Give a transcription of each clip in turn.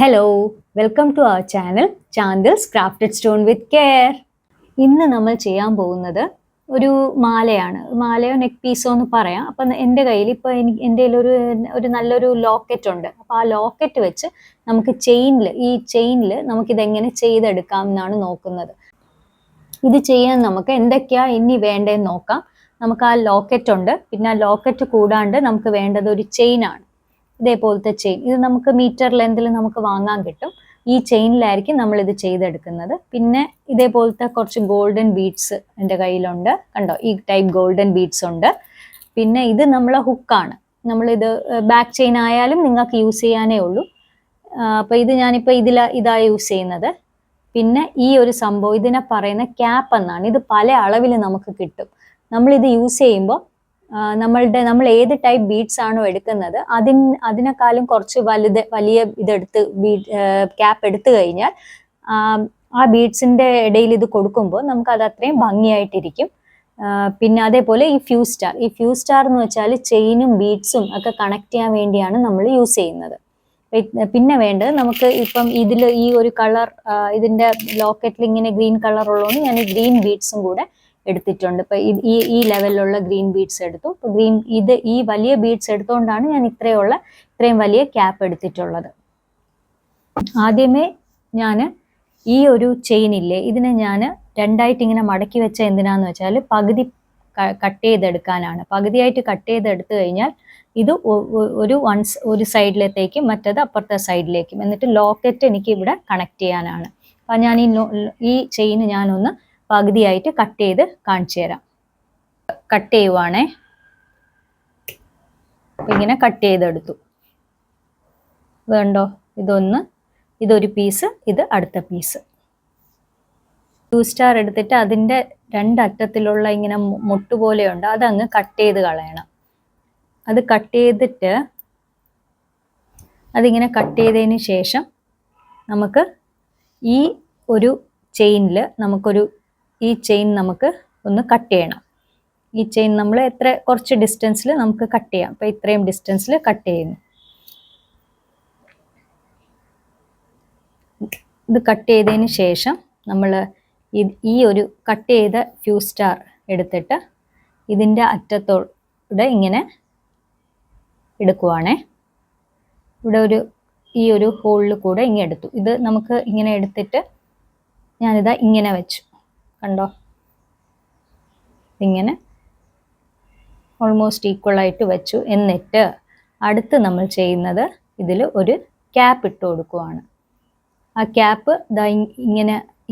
Hello, welcome to our channel Chandil's crafted stone with care. ഇന്ന് നമ്മൾ ചെയ്യാൻ പോകുന്നത് ഒരു മാലയാണ്. മാലയോ നെക്ക് പീസോ എന്ന് പറയാം. അപ്പം എൻ്റെ കയ്യിൽ ഇപ്പോൾ എൻ്റെ ഒരു നല്ലൊരു ലോക്കറ്റ് ഉണ്ട്. അപ്പോൾ ആ ലോക്കറ്റ് വെച്ച് നമുക്ക് ചെയിനിൽ നമുക്കിതെങ്ങനെ ചെയ്തെടുക്കാം എന്നാണ് നോക്കുന്നത്. ഇത് ചെയ്യാൻ നമുക്ക് എന്തൊക്കെയാണ് ഇനി വേണ്ടതെന്ന് നോക്കാം. നമുക്ക് ആ ലോക്കറ്റ് ഉണ്ട്. പിന്നെ ആ ലോക്കറ്റ് കൂടാണ്ട് നമുക്ക് വേണ്ടത് ഒരു ചെയിനാണ്. ഇതേപോലത്തെ ചെയിൻ. ഇത് നമുക്ക് മീറ്റർ ലെന്തിൽ നമുക്ക് വാങ്ങാൻ കിട്ടും. ഈ ചെയിനിലായിരിക്കും നമ്മൾ ഇത് ചെയ്തെടുക്കുന്നത്. പിന്നെ ഇതേപോലത്തെ കുറച്ച് ഗോൾഡൻ ബീഡ്സ് എൻ്റെ കയ്യിലുണ്ട്. കണ്ടോ, ഈ ടൈപ്പ് ഗോൾഡൻ ബീഡ്സ് ഉണ്ട്. പിന്നെ ഇത് നമ്മളെ ഹുക്കാണ്. നമ്മളിത് ബാക്ക് ചെയിൻ ആയാലും നിങ്ങൾക്ക് യൂസ് ചെയ്യാനേ ഉള്ളൂ. അപ്പോൾ ഇത് ഞാനിപ്പോൾ ഇതാ യൂസ് ചെയ്യുന്നത്. പിന്നെ ഈ ഒരു സംഭവം ഇതിനെ പറയുന്ന ക്യാപ്പ് എന്നാണ്. ഇത് പല അളവിൽ നമുക്ക് കിട്ടും. നമ്മളിത് യൂസ് ചെയ്യുമ്പോൾ നമ്മൾ ഏത് ടൈപ്പ് ബീഡ്സ് ആണോ എടുക്കുന്നത് അതിനേക്കാളും കുറച്ച് വലിയ ഇതെടുത്ത് ക്യാപ്പ് എടുത്തു കഴിഞ്ഞാൽ ആ ബീഡ്സിന്റെ ഇടയിൽ ഇത് കൊടുക്കുമ്പോൾ നമുക്ക് അത് അത്രയും ഭംഗിയായിട്ടിരിക്കും. പിന്നെ അതേപോലെ ഈ ഫ്യൂസ് സ്റ്റാർ എന്ന് വെച്ചാൽ ചെയിനും ബീഡ്സും ഒക്കെ കണക്ട് ചെയ്യാൻ വേണ്ടിയാണ് നമ്മൾ യൂസ് ചെയ്യുന്നത്. പിന്നെ വേണ്ടത് നമുക്ക് ഇപ്പം ഈ ഒരു കളർ ഇതിന്റെ ലോക്കറ്റിൽ ഇങ്ങനെ ഗ്രീൻ കളർ ഉള്ളതുകൊണ്ട് ഞാൻ ഈ ഗ്രീൻ ബീഡ്സും കൂടെ എടുത്തിട്ടുണ്ട്. ഇപ്പൊ ഈ ലെവലിലുള്ള ഗ്രീൻ ബീഡ്സ് എടുത്തു. ഇപ്പൊ ഈ വലിയ ബീഡ്സ് എടുത്തുകൊണ്ടാണ് ഞാൻ ഇത്രയും വലിയ ക്യാപ്പ് എടുത്തിട്ടുള്ളത്. ആദ്യമേ ഞാൻ ഈ ഒരു ചെയിനില്ലേ, ഇതിനെ ഞാൻ രണ്ടായിട്ട് ഇങ്ങനെ മടക്കി വെച്ച എന്തിനാന്ന് വെച്ചാൽ പകുതി കട്ട് ചെയ്തെടുക്കാനാണ്. പകുതിയായിട്ട് കട്ട് ചെയ്തെടുത്തു കഴിഞ്ഞാൽ ഇത് ഒരു സൈഡിലേക്കും മറ്റത് അപ്പുറത്തെ സൈഡിലേക്കും, എന്നിട്ട് ലോക്കറ്റ് എനിക്ക് ഇവിടെ കണക്ട് ചെയ്യാനാണ്. അപ്പം ഞാൻ ഈ ചെയിന് ഞാനൊന്ന് പകുതിയായിട്ട് കട്ട് ചെയ്ത് കാണിച്ചു തരാം. കട്ട് ചെയ്യുവാണേ. ഇങ്ങനെ കട്ട് ചെയ്തെടുത്തു. വേണ്ടോ, ഇതൊരു പീസ്, ഇത് അടുത്ത പീസ്. സ്റ്റാർ എടുത്തിട്ട് അതിൻ്റെ രണ്ടറ്റത്തിലുള്ള ഇങ്ങനെ മുട്ട് പോലെയുണ്ട്, അതങ്ങ് കട്ട് ചെയ്ത് കളയണം. അത് കട്ട് ചെയ്തിട്ട് അതിങ്ങനെ കട്ട് ചെയ്തതിന് ശേഷം നമുക്ക് ഈ ഒരു ചെയിനിൽ ഈ ചെയിൻ നമുക്ക് ഒന്ന് കട്ട് ചെയ്യണം. ഈ ചെയിൻ നമ്മൾ കുറച്ച് ഡിസ്റ്റൻസിൽ നമുക്ക് കട്ട് ചെയ്യാം. അപ്പോൾ ഇത്രയും ഡിസ്റ്റൻസിൽ കട്ട് ചെയ്യുന്നു. ഇത് കട്ട് ചെയ്തതിന് ശേഷം നമ്മൾ ഈ ഒരു കട്ട് ചെയ്ത ഫ്യൂസ് സ്റ്റാർ എടുത്തിട്ട് ഇതിൻ്റെ അറ്റത്തോടെ ഇങ്ങനെ എടുക്കുവാണേ. ഇവിടെ ഈ ഒരു ഹോളിൽ കൂടെ ഇങ്ങനെ എടുത്തു. ഇത് നമുക്ക് ഇങ്ങനെ എടുത്തിട്ട് ഞാനിതാ ഇങ്ങനെ വെച്ചു. കണ്ടോ, ഇങ്ങനെ ഓൾമോസ്റ്റ് ഈക്വലായിട്ട് വെച്ചു. എന്നിട്ട് അടുത്ത് നമ്മൾ ചെയ്യുന്നത് ഇതിൽ ഒരു ക്യാപ്പ് ഇട്ട് കൊടുക്കുവാണ്. ആ ക്യാപ്പ് ഇതാ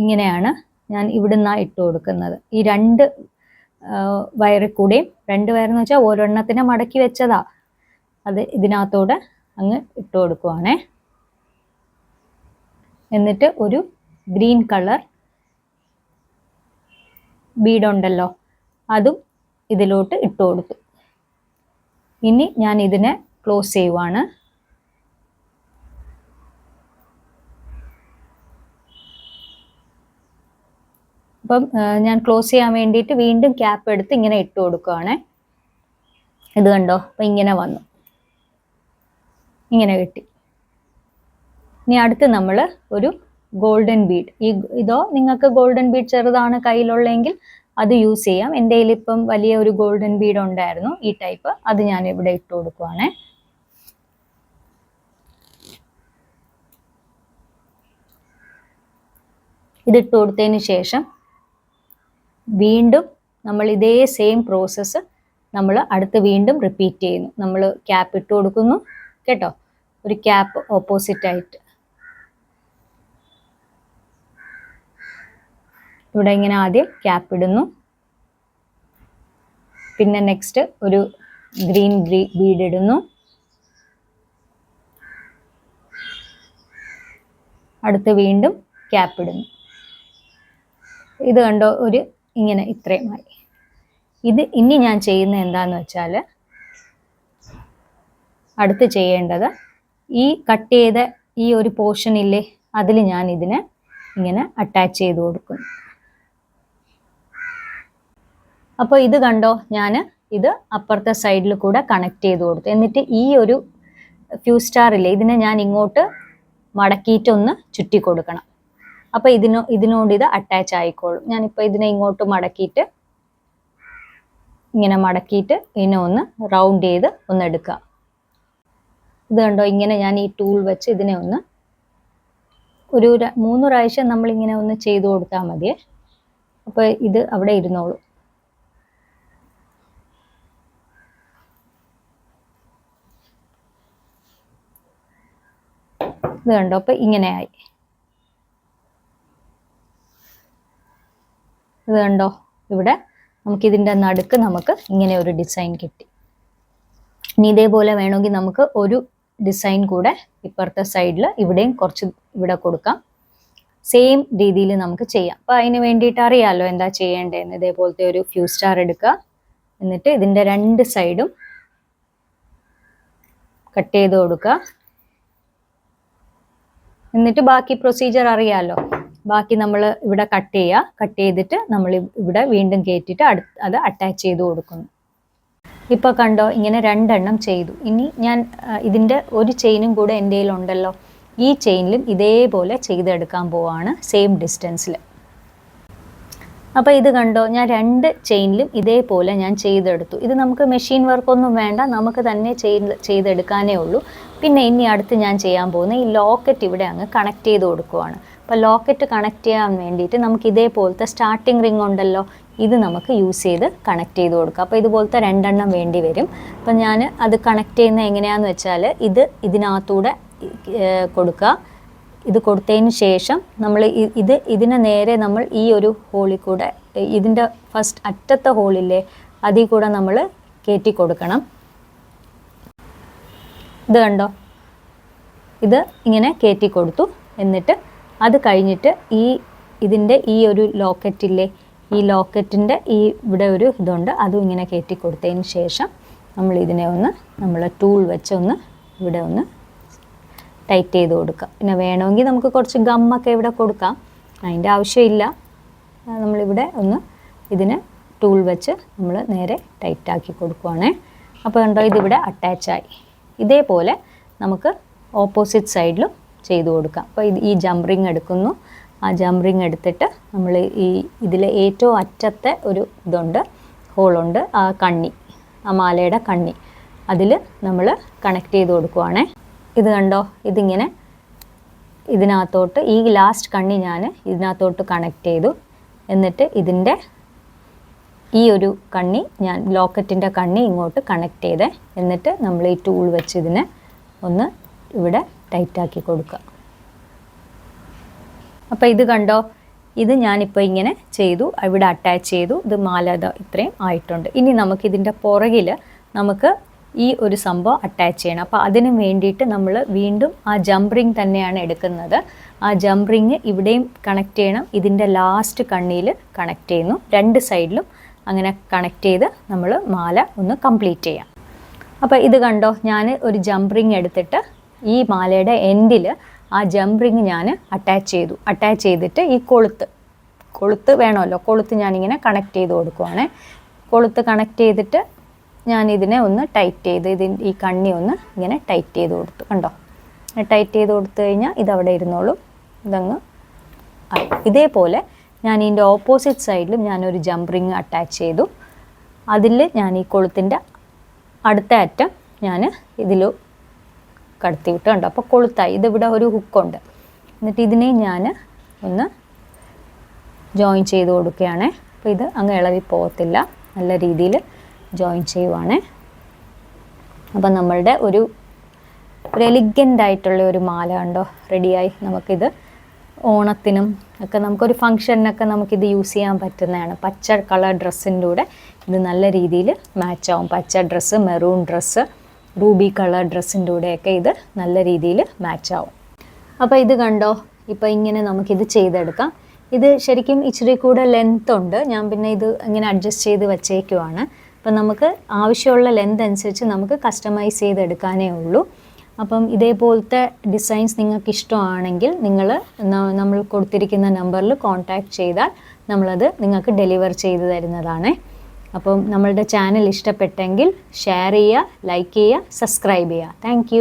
ഇങ്ങനെയാണ് ഞാൻ ഇവിടുന്നാണ് ഇട്ട് കൊടുക്കുന്നത്. ഈ രണ്ട് വയറിൽ കൂടെയും, രണ്ട് വയറെന്ന് വെച്ചാൽ ഒരെണ്ണത്തിനെ മടക്കി വെച്ചതാ, അത് ഇതിനകത്തോടെ അങ്ങ് ഇട്ട് കൊടുക്കുവാണേ. എന്നിട്ട് ഒരു ഗ്രീൻ കളർ ബീഡുണ്ടല്ലോ, അതും ഇതിലോട്ട് ഇട്ട് കൊടുത്തു. ഇനി ഞാൻ ഇതിനെ ക്ലോസ് ചെയ്യുവാണ്. അപ്പം ഞാൻ ക്ലോസ് ചെയ്യാൻ വേണ്ടിയിട്ട് വീണ്ടും ക്യാപ്പ് എടുത്ത് ഇങ്ങനെ ഇട്ട് കൊടുക്കുവാണേ. ഇത് കണ്ടോ, അപ്പം ഇങ്ങനെ വന്നു, ഇങ്ങനെ കിട്ടി. ഇനി അടുത്ത് നമ്മൾ ഒരു ഗോൾഡൻ ബീഡ്, ഇതോ നിങ്ങൾക്ക് ഗോൾഡൻ ബീഡ് ചെറുതാണ് കയ്യിലുള്ളെങ്കിൽ അത് യൂസ് ചെയ്യാം. എൻ്റെ കയ്യിലിപ്പം വലിയ ഒരു ഗോൾഡൻ ബീഡ് ഉണ്ടായിരുന്നു, ഈ ടൈപ്പ്. അത് ഞാൻ ഇവിടെ ഇട്ട് കൊടുക്കുവാണേ. ഇതിട്ട് കൊടുത്തതിന് ശേഷം വീണ്ടും നമ്മൾ ഇതേ സെയിം പ്രോസസ്സ് നമ്മൾ അടുത്ത് വീണ്ടും റിപ്പീറ്റ് ചെയ്യുന്നു. നമ്മൾ ക്യാപ്പ് ഇട്ട് കൊടുക്കുന്നു കേട്ടോ, ഒരു ക്യാപ്പ് ഓപ്പോസിറ്റ് ആയിട്ട്. ഇവിടെ ഇങ്ങനെ ആദ്യം ക്യാപ്പ് ഇടുന്നു. പിന്നെ നെക്സ്റ്റ് ഒരു ഗ്രീൻ ബീഡ് ഇടുന്നു. അടുത്ത് വീണ്ടും ക്യാപ്പ് ഇടുന്നു. ഇത് കണ്ടോ, ഇങ്ങനെ ഇത്രയുമായി. ഇനി ഞാൻ ചെയ്യുന്നത് എന്താന്ന് വെച്ചാൽ, അടുത്ത് ചെയ്യേണ്ടത് ഈ കട്ട് ചെയ്ത ഈ ഒരു പോർഷൻ ഇല്ലേ, അതിൽ ഞാൻ ഇതിനെ ഇങ്ങനെ അറ്റാച്ച് ചെയ്ത് കൊടുക്കുന്നു. അപ്പോൾ ഇത് കണ്ടോ, ഞാൻ ഇത് അപ്പുറത്തെ സൈഡിൽ കൂടെ കണക്ട് ചെയ്ത് കൊടുത്തു. എന്നിട്ട് ഈ ഒരു ഫ്യൂസ് സ്റ്റാർ ഇല്ലേ, ഇതിനെ ഞാൻ ഇങ്ങോട്ട് മടക്കിയിട്ടൊന്ന് ചുറ്റി കൊടുക്കണം. അപ്പോൾ ഇതിനോട് ഇത് അറ്റാച്ച് ആയിക്കോളും. ഞാനിപ്പോൾ ഇതിനെ ഇങ്ങോട്ട് മടക്കിയിട്ട് ഇങ്ങനെ മടക്കിയിട്ട് ഇതിനെ ഒന്ന് റൗണ്ട് ചെയ്ത് ഒന്ന് എടുക്കുക. ഇത് കണ്ടോ, ഇങ്ങനെ ഞാൻ ഈ ടൂൾ വെച്ച് ഇതിനെ ഒന്ന് ഒരു 3 പ്രാവശ്യം നമ്മളിങ്ങനെ ഒന്ന് ചെയ്തു കൊടുത്താൽ മതിയേ. അപ്പോൾ ഇത് അവിടെ ഇരുന്നോളൂ. ഇത് കണ്ടോ, അപ്പോൾ ഇങ്ങനെയായി. ഇത് കണ്ടോ, ഇവിടെ നമുക്കിതിൻ്റെ നടുക്ക് നമുക്ക് ഇങ്ങനെ ഒരു ഡിസൈൻ കിട്ടി. ഇനി ഇതേപോലെ വേണമെങ്കിൽ നമുക്ക് ഒരു ഡിസൈൻ കൂടെ ഇപ്പുറത്തെ സൈഡിൽ ഇവിടെയും കുറച്ച് ഇവിടെ കൊടുക്കാം. സെയിം രീതിയിൽ നമുക്ക് ചെയ്യാം. അപ്പോൾ അതിന് വേണ്ടിയിട്ട് അറിയാമല്ലോ എന്താ ചെയ്യേണ്ടതെന്ന്. ഇതേപോലത്തെ ഒരു ഫ്യൂസ് സ്റ്റാർ എടുക്കുക. എന്നിട്ട് ഇതിൻ്റെ 2 സൈഡും കട്ട് ചെയ്ത് കൊടുക്കുക. എന്നിട്ട് ബാക്കി പ്രൊസീജിയർ അറിയാമല്ലോ. ബാക്കി നമ്മൾ ഇവിടെ കട്ട് ചെയ്യുക. കട്ട് ചെയ്തിട്ട് നമ്മൾ ഇവിടെ വീണ്ടും കയറ്റിയിട്ട് അത് അറ്റാച്ച് ചെയ്ത് കൊടുക്കുന്നു. ഇപ്പോൾ കണ്ടോ, ഇങ്ങനെ 2 എണ്ണം ചെയ്തു. ഇനി ഞാൻ ഇതിൻ്റെ ഒരു ചെയിനും കൂടെ എൻ്റെ കയ്യിലുണ്ടല്ലോ. ഈ ചെയിനിലും ഇതേപോലെ ചെയ്തെടുക്കാൻ പോവാണ്, സെയിം ഡിസ്റ്റൻസിൽ. അപ്പോൾ ഇത് കണ്ടോ, ഞാൻ 2 ചെയിനിലും ഇതേപോലെ ഞാൻ ചെയ്തെടുത്തു. ഇത് നമുക്ക് മെഷീൻ വർക്കൊന്നും വേണ്ട, നമുക്ക് തന്നെ ചെയ്തെടുക്കാനേ ഉള്ളൂ. പിന്നെ ഇനി അടുത്ത് ഞാൻ ചെയ്യാൻ പോകുന്ന ഈ ലോക്കറ്റ് ഇവിടെ അങ്ങ് കണക്ട് ചെയ്ത് കൊടുക്കുവാണ്. അപ്പോൾ ലോക്കറ്റ് കണക്ട് ചെയ്യാൻ വേണ്ടിയിട്ട് നമുക്ക് ഇതേപോലത്തെ സ്റ്റാർട്ടിംഗ് റിംഗ് ഉണ്ടല്ലോ, ഇത് നമുക്ക് യൂസ് ചെയ്ത് കണക്ട് ചെയ്ത് കൊടുക്കാം. അപ്പോൾ ഇതുപോലത്തെ 2 എണ്ണം വേണ്ടി വരും. അപ്പം ഞാൻ അത് കണക്ട് ചെയ്യുന്നത് എങ്ങനെയാണെന്ന് വെച്ചാൽ, ഇതിനകത്തൂടെ കൊടുക്കുക. ഇത് കൊടുത്തതിന് ശേഷം നമ്മൾ ഇതിനെ നേരെ നമ്മൾ ഈ ഒരു ഹോളിൽ കൂടെ, ഇതിൻ്റെ ഫസ്റ്റ് അറ്റത്തെ ഹോളില്ലേ, അതിൽ കൂടെ നമ്മൾ കയറ്റി കൊടുക്കണം. ഇത് കണ്ടോ, ഇത് ഇങ്ങനെ കയറ്റി കൊടുത്തു. എന്നിട്ട് അത് കഴിഞ്ഞിട്ട് ഇതിൻ്റെ ഈ ഒരു ലോക്കറ്റില്ലേ, ഈ ലോക്കറ്റിൻ്റെ ഇവിടെ ഒരു ഇതുണ്ട്, അതും ഇങ്ങനെ കയറ്റി കൊടുത്തതിന് ശേഷം നമ്മൾ ഇതിനെ നമ്മൾ ടൂൾ വെച്ച് ഇവിടെ ടൈറ്റ് ചെയ്ത് കൊടുക്കുക. പിന്നെ വേണമെങ്കിൽ നമുക്ക് കുറച്ച് ഗമ്മൊക്കെ ഇവിടെ കൊടുക്കാം, അതിൻ്റെ ആവശ്യമില്ല. നമ്മളിവിടെ ഇതിനെ ടൂൾ വെച്ച് നമ്മൾ നേരെ ടൈറ്റാക്കി കൊടുക്കുവാണേ. അപ്പോൾ കണ്ടോ, ഇതിവിടെ അറ്റാച്ചായി. ഇതേപോലെ നമുക്ക് ഓപ്പോസിറ്റ് സൈഡിലും ചെയ്ത് കൊടുക്കാം. അപ്പോൾ ഈ ജംപ് റിങ് എടുക്കുന്നു. ആ ജംപ് റിങ് എടുത്തിട്ട് നമ്മൾ ഇതിലെ ഏറ്റവും അറ്റത്തെ ഒരു ഹോളുണ്ട്, ആ കണ്ണി, ആ മാലയുടെ കണ്ണി, അതിൽ നമ്മൾ കണക്ട് ചെയ്ത് കൊടുക്കുവാണേ. ഇത് കണ്ടോ, ഇതിങ്ങനെ ഇതിനകത്തോട്ട് ഈ ലാസ്റ്റ് കണ്ണി ഞാൻ ഇതിനകത്തോട്ട് കണക്ട് ചെയ്തു. എന്നിട്ട് ഇതിൻ്റെ ഈ ഒരു കണ്ണി ഞാൻ ലോക്കറ്റിൻ്റെ കണ്ണി ഇങ്ങോട്ട് കണക്ട് ചെയ്തേ. എന്നിട്ട് നമ്മൾ ഈ ടൂൾ വെച്ച് ഇതിനെ ഇവിടെ ടൈറ്റാക്കി കൊടുക്കുക. അപ്പോൾ ഇത് കണ്ടോ, ഇത് ഞാനിപ്പോൾ ഇങ്ങനെ ചെയ്തു, ഇവിടെ അറ്റാച്ച് ചെയ്തു. ഇത് മാല ഇത്രയും ആയിട്ടുണ്ട്. ഇനി നമുക്കിതിൻ്റെ പുറകിൽ നമുക്ക് ഈ ഒരു സംഭവം അറ്റാച്ച് ചെയ്യണം. അപ്പോൾ അതിന് വേണ്ടിയിട്ട് നമ്മൾ വീണ്ടും ആ ജംപ് റിങ് തന്നെയാണ് എടുക്കുന്നത്. ആ ജംപ് റിങ് ഇവിടെയും കണക്ട് ചെയ്യണം. ഇതിൻ്റെ ലാസ്റ്റ് കണ്ണിയിൽ കണക്ട് ചെയ്യുന്നു. 2 സൈഡിലും അങ്ങനെ കണക്ട് ചെയ്ത് നമ്മൾ മാല കംപ്ലീറ്റ് ചെയ്യാം. അപ്പോൾ ഇത് കണ്ടോ, ഞാൻ ഒരു ജംപ് റിങ് എടുത്തിട്ട് ഈ മാലയുടെ എൻഡിൽ ആ ജംപ് റിങ് ഞാൻ അറ്റാച്ച് ചെയ്തിട്ട് ഈ കൊളുത്ത് വേണമല്ലോ, കൊളുത്ത് ഞാനിങ്ങനെ കണക്ട് ചെയ്ത് കൊടുക്കുവാണ്. കൊളുത്ത് കണക്ട് ചെയ്തിട്ട് ഞാൻ ഇതിനെ ടൈറ്റ് ചെയ്ത് ഈ കണ്ണി ഇങ്ങനെ ടൈറ്റ് ചെയ്ത് കൊടുത്തു. കണ്ടോ, ടൈറ്റ് ചെയ്ത് കൊടുത്തു കഴിഞ്ഞാൽ ഇതവിടെ ഇരുന്നോളും. ഇതങ്ങ് ആയി. ഇതേപോലെ ഞാൻ ഇതിൻ്റെ ഓപ്പോസിറ്റ് സൈഡിലും ഞാനൊരു ജംപ് റിങ് അറ്റാച്ച് ചെയ്തു. അതിൽ ഞാൻ ഈ കൊളുത്തിൻ്റെ അടുത്ത അറ്റം ഞാൻ ഇതിൽ കടത്തി വിട്ട്. കണ്ടോ, അപ്പോൾ കൊളുത്തായി. ഇതിവിടെ ഒരു ഹുക്കുണ്ട്. എന്നിട്ട് ഇതിനെ ഞാൻ ജോയിൻ ചെയ്ത് കൊടുക്കുകയാണ്. അപ്പോൾ ഇത് അങ്ങ് ഇളവി പോകത്തില്ല, നല്ല രീതിയിൽ ജോയിൻ ചെയ്യുവാണ്. അപ്പം നമ്മളുടെ ഒരു എലിഗൻ്റ് ആയിട്ടുള്ള ഒരു മാല കണ്ടോ റെഡിയായി. നമുക്കിത് ഓണത്തിനും ഒക്കെ നമുക്കൊരു ഫങ്ഷനൊക്കെ നമുക്കിത് യൂസ് ചെയ്യാൻ പറ്റുന്നതാണ്. പച്ച കളർ ഡ്രസ്സിൻ്റെ കൂടെ ഇത് നല്ല രീതിയിൽ മാച്ചാവും. പച്ച dress, maroon dress, Ruby colour ഡ്രസ്സിൻ്റെ കൂടെയൊക്കെ ഇത് നല്ല രീതിയിൽ മാച്ചാവും. അപ്പോൾ ഇത് കണ്ടോ, ഇപ്പോൾ ഇങ്ങനെ നമുക്കിത് ചെയ്തെടുക്കാം. ഇത് ശരിക്കും ഇച്ചിരി കൂടെ ലെങ്ത് ഉണ്ട്. ഞാൻ പിന്നെ ഇത് ഇങ്ങനെ അഡ്ജസ്റ്റ് ചെയ്ത് വച്ചേക്കുവാണ്. അപ്പം നമുക്ക് ആവശ്യമുള്ള ലെങ്ത് അനുസരിച്ച് നമുക്ക് കസ്റ്റമൈസ് ചെയ്തെടുക്കാനേ ഉള്ളൂ. അപ്പം ഇതേപോലത്തെ ഡിസൈൻസ് നിങ്ങൾക്ക് ഇഷ്ടമാണെങ്കിൽ നമ്മൾ കൊടുത്തിരിക്കുന്ന നമ്പറിൽ കോൺടാക്റ്റ് ചെയ്താൽ നമ്മളത് നിങ്ങൾക്ക് ഡെലിവർ ചെയ്ത് തരുന്നതാണ്. അപ്പം നമ്മളുടെ ചാനൽ ഇഷ്ടപ്പെട്ടെങ്കിൽ ഷെയർ ചെയ്യുക, ലൈക്ക് ചെയ്യുക, സബ്സ്ക്രൈബ് ചെയ്യുക. Thank you.